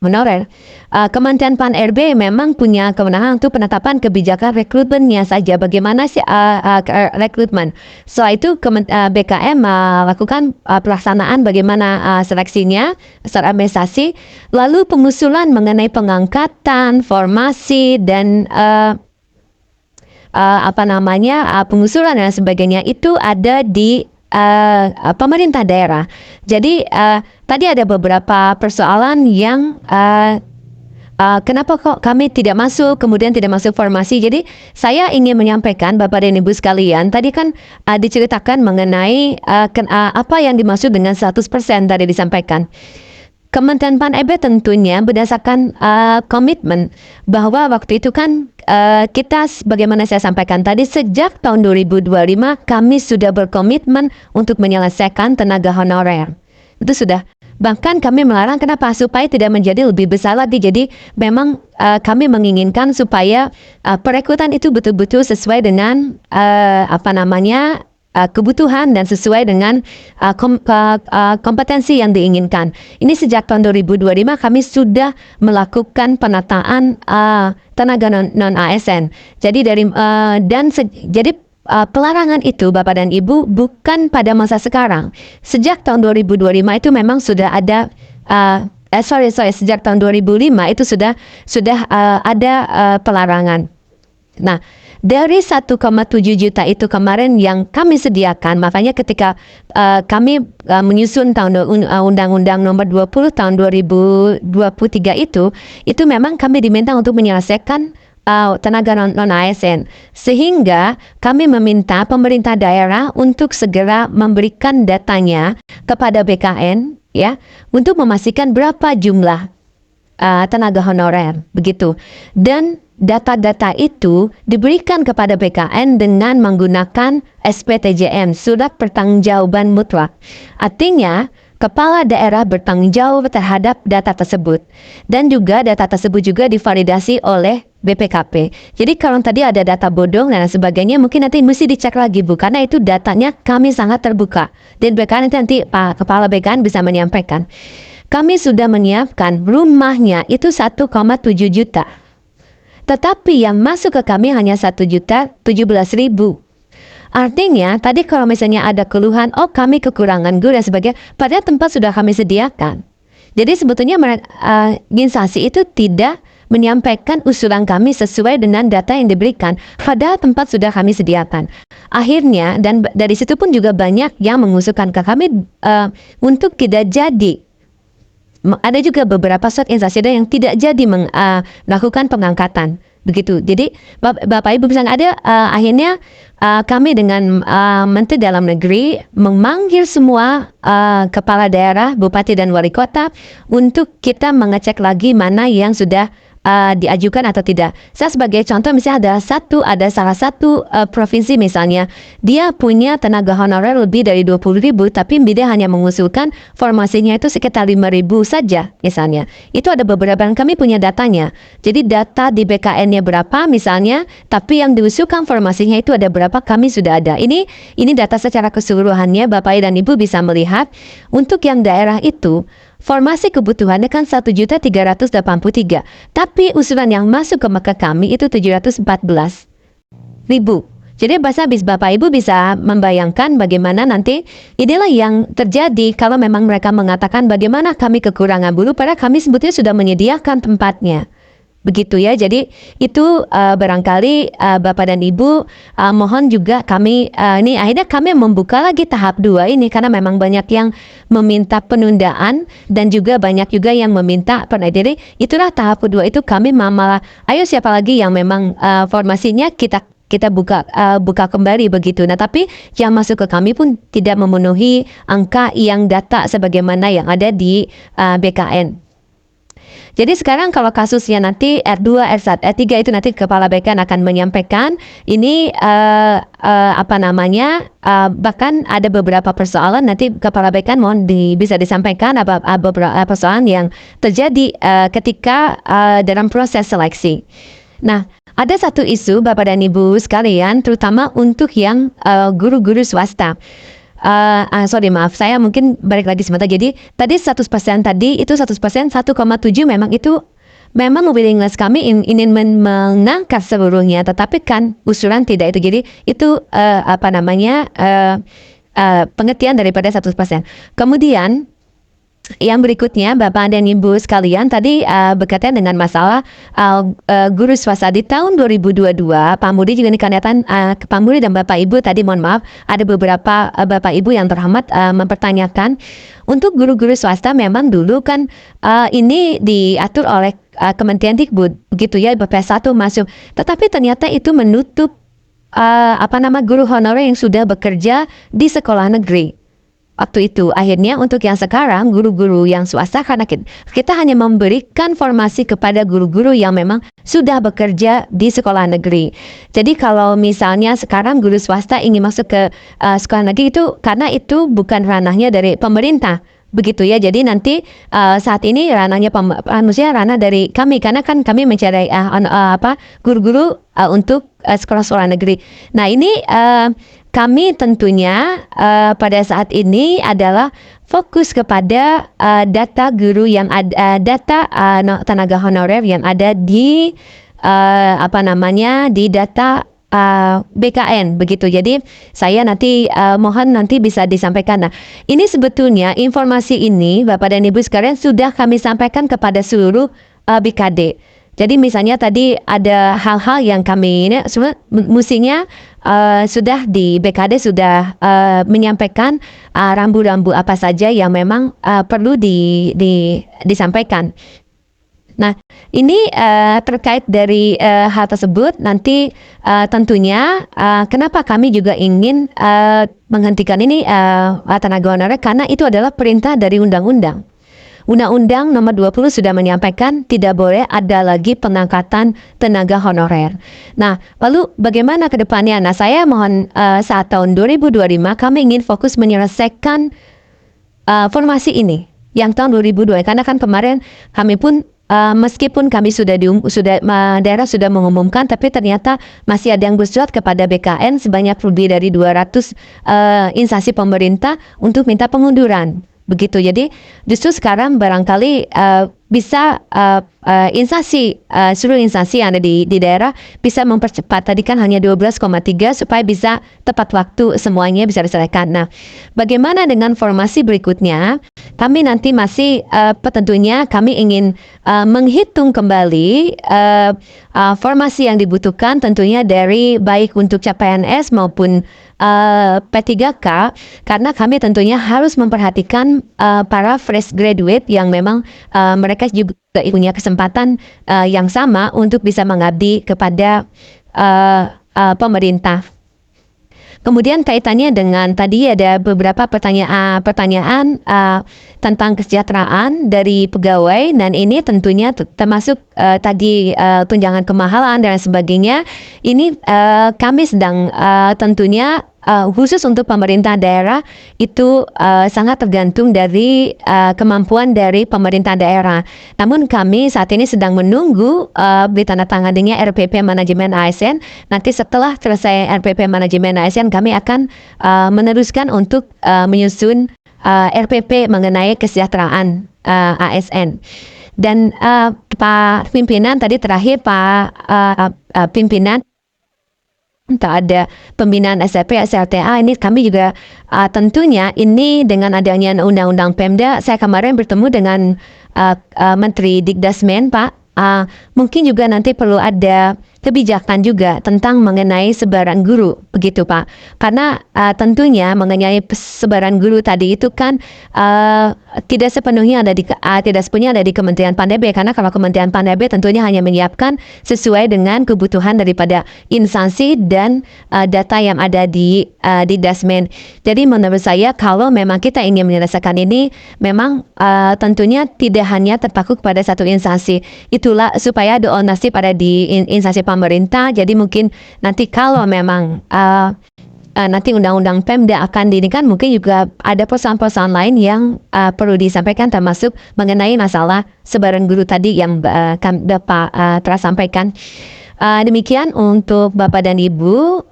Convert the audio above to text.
honorer. Kementerian Pan-RB memang punya kewenangan untuk penetapan kebijakan rekrutmennya saja, bagaimana sih rekrutmen. Setelah itu BKM melakukan pelaksanaan bagaimana seleksinya secara administrasi, lalu pengusulan mengenai pengangkatan, formasi dan pengusulan dan sebagainya itu ada di pemerintah daerah. Jadi tadi ada beberapa persoalan yang kenapa kok kami tidak masuk, kemudian tidak masuk formasi. Jadi saya ingin menyampaikan Bapak dan Ibu sekalian, tadi kan diceritakan mengenai apa yang dimaksud dengan 100% tadi disampaikan. Kementerian Pan-RB tentunya berdasarkan komitmen bahwa waktu itu kan kita, bagaimana saya sampaikan tadi, sejak tahun 2025 kami sudah berkomitmen untuk menyelesaikan tenaga honorer. Itu sudah. Bahkan kami melarang, kenapa? Supaya tidak menjadi lebih besar lagi. Jadi memang kami menginginkan supaya perekrutan itu betul-betul sesuai dengan kebutuhan dan sesuai dengan kompetensi yang diinginkan. Ini sejak tahun 2025 kami sudah melakukan penataan tenaga non-ASN. Jadi jadi pelarangan itu Bapak dan Ibu bukan pada masa sekarang. Sejak tahun 2025 itu memang sudah ada sejak tahun 2005 itu sudah ada pelarangan. Nah, dari 1,7 juta itu kemarin yang kami sediakan, makanya ketika kami menyusun Undang-Undang Nomor 20 tahun 2023 itu memang kami diminta untuk menyelesaikan tenaga non-ASN, sehingga kami meminta pemerintah daerah untuk segera memberikan datanya kepada BKN, ya, untuk memastikan berapa jumlah tenaga honorer, begitu. Dan data-data itu diberikan kepada BKN dengan menggunakan SPTJM, Surat Pertanggungjawaban Mutlak. Artinya, kepala daerah bertanggung jawab terhadap data tersebut. Dan juga data tersebut juga divalidasi oleh BPKP. Jadi kalau tadi ada data bodong dan sebagainya, mungkin nanti mesti dicek lagi, Bu. Karena itu datanya kami sangat terbuka. Dan BKN nanti Pak Kepala BKN bisa menyampaikan. Kami sudah menyiapkan rumahnya itu 1,7 juta. Tetapi yang masuk ke kami hanya 1.017.000. Artinya, tadi kalau misalnya ada keluhan, kami kekurangan guru dan sebagainya, padahal tempat sudah kami sediakan. Jadi sebetulnya organisasi itu tidak menyampaikan usulan kami sesuai dengan data yang diberikan, padahal tempat sudah kami sediakan. Akhirnya, dan dari situ pun juga banyak yang mengusulkan ke kami untuk tidak jadi. Ada juga beberapa instansi yang tidak jadi melakukan pengangkatan. Begitu. Jadi Bapak Ibu bisa ada akhirnya kami dengan Menteri Dalam Negeri memanggil semua kepala daerah, bupati dan wali kota untuk kita mengecek lagi mana yang sudah diajukan atau tidak. Saya sebagai contoh misalnya ada salah satu provinsi misalnya, dia punya tenaga honorer lebih dari 20.000, tapi dia hanya mengusulkan formasinya itu sekitar 5.000 saja misalnya. Itu ada beberapa yang kami punya datanya. Jadi data di BKN-nya berapa misalnya, tapi yang diusulkan formasinya itu ada berapa, kami sudah ada. Ini data secara keseluruhannya, Bapak dan Ibu bisa melihat. Untuk yang daerah itu formasi kebutuhannya kan 1.383. Tapi usulan yang masuk ke kami itu 714.000. Jadi Bapak Ibu bisa membayangkan bagaimana nanti inilah yang terjadi kalau memang mereka mengatakan bagaimana kami kekurangan buruh, padahal kami sebetulnya sudah menyediakan tempatnya. Begitu ya, jadi itu barangkali Bapak dan Ibu mohon juga kami, ini akhirnya kami membuka lagi tahap 2 ini karena memang banyak yang meminta penundaan dan juga banyak juga yang meminta jadi itulah tahap kedua itu kami malah ayo siapa lagi yang memang formasinya kita buka kembali begitu. Nah tapi yang masuk ke kami pun tidak memenuhi angka yang data sebagaimana yang ada di BKN. Jadi sekarang kalau kasusnya nanti R2, R1, R3 itu nanti Kepala BKN akan menyampaikan ini bahkan ada beberapa persoalan nanti Kepala BKN mohon bisa disampaikan beberapa persoalan yang terjadi ketika dalam proses seleksi. Nah, ada satu isu Bapak dan Ibu sekalian terutama untuk yang guru-guru swasta. sorry maaf, saya mungkin balik lagi sebentar. Jadi tadi 100% tadi itu 100%, 1,7 memang itu memang willingness kami ingin mengangkat seluruhnya, tetapi kan usulan tidak itu. Jadi itu pengertian daripada 100%. Kemudian yang berikutnya, Bapak dan Ibu sekalian, tadi berkaitan dengan masalah guru swasta di tahun 2022, Pak Muri juga dikarenakan Pak Muri dan Bapak Ibu tadi mohon maaf, ada beberapa Bapak Ibu yang terhormat mempertanyakan untuk guru-guru swasta memang dulu kan ini diatur oleh Kementerian Dikbud, begitu ya, BP1 masuk, tetapi ternyata itu menutup guru honorer yang sudah bekerja di sekolah negeri. Waktu itu akhirnya untuk yang sekarang guru-guru yang swasta, karena kita hanya memberikan formasi kepada guru-guru yang memang sudah bekerja di sekolah negeri. Jadi kalau misalnya sekarang guru swasta ingin masuk ke sekolah negeri itu karena itu bukan ranahnya dari pemerintah. Begitu ya, jadi nanti saat ini ranahnya ranah dari kami, karena kan kami mencari guru-guru untuk sekolah-sekolah negeri. Nah ini kami tentunya pada saat ini adalah fokus kepada data guru yang ada, data tenaga honorer yang ada di di data BKN begitu. Jadi saya nanti mohon nanti bisa disampaikan. Nah, ini sebetulnya informasi ini Bapak dan Ibu sekalian sudah kami sampaikan kepada seluruh BKD. Jadi misalnya tadi ada hal-hal yang kami ini mestinya sudah di BKD sudah menyampaikan rambu-rambu apa saja yang memang perlu disampaikan. Nah, ini terkait dari hal tersebut nanti tentunya kenapa kami juga ingin menghentikan ini tenaga honorer, karena itu adalah perintah dari undang-undang. Undang-Undang nomor 20 sudah menyampaikan tidak boleh ada lagi pengangkatan tenaga honorer. Nah, lalu bagaimana ke depannya? Nah, saya mohon saat tahun 2025 kami ingin fokus menyelesaikan formasi ini yang tahun 2002. Karena kan kemarin kami pun meskipun kami daerah sudah mengumumkan, tapi ternyata masih ada yang bersurat kepada BKN sebanyak lebih dari 200 instansi pemerintah untuk minta pengunduran. Begitu, jadi justru sekarang barangkali bisa seluruh instansi yang ada di daerah bisa mempercepat. Tadi kan hanya 12,3 supaya bisa tepat waktu semuanya bisa diselesaikan. Nah, bagaimana dengan formasi berikutnya? Kami nanti masih tentunya kami ingin menghitung kembali formasi yang dibutuhkan tentunya dari baik untuk CPNS maupun P3K, karena kami tentunya harus memperhatikan para fresh graduate yang memang mereka juga punya kesempatan yang sama untuk bisa mengabdi kepada pemerintah. Kemudian kaitannya dengan tadi ada beberapa pertanyaan tentang kesejahteraan dari pegawai, dan ini tentunya termasuk tadi tunjangan kemahalan dan sebagainya. Ini kami sedang tentunya khusus untuk pemerintah daerah itu sangat tergantung dari kemampuan dari pemerintah daerah. Namun kami saat ini sedang menunggu ditandatanganinya RPP Manajemen ASN. Nanti setelah selesai RPP Manajemen ASN kami akan meneruskan untuk menyusun RPP mengenai kesejahteraan ASN. Dan Pak Pimpinan tadi terakhir Pak Pimpinan tak ada pembinaan SLP, SLTA. Ini kami juga tentunya ini dengan adanya undang-undang Pemda, saya kemarin bertemu dengan Menteri Dikdasmen Pak. Mungkin juga nanti perlu ada kebijakan juga tentang mengenai sebaran guru, begitu Pak. Karena tentunya mengenai sebaran guru tadi itu kan tidak sepenuhnya ada di Kementerian Pan-RB, karena kalau Kementerian Pan-RB tentunya hanya menyiapkan sesuai dengan kebutuhan daripada instansi dan data yang ada di Dasmen. Jadi menurut saya kalau memang kita ingin menyelesaikan ini, memang tentunya tidak hanya terpaku kepada satu instansi. Itulah supaya ada nasib pada di instansi pemerintah. Jadi mungkin nanti kalau memang nanti undang-undang Pemda akan dinikan, mungkin juga ada persoalan-persoalan lain yang perlu disampaikan, termasuk mengenai masalah sebaran guru tadi yang Bapak telah sampaikan. Demikian untuk Bapak dan Ibu.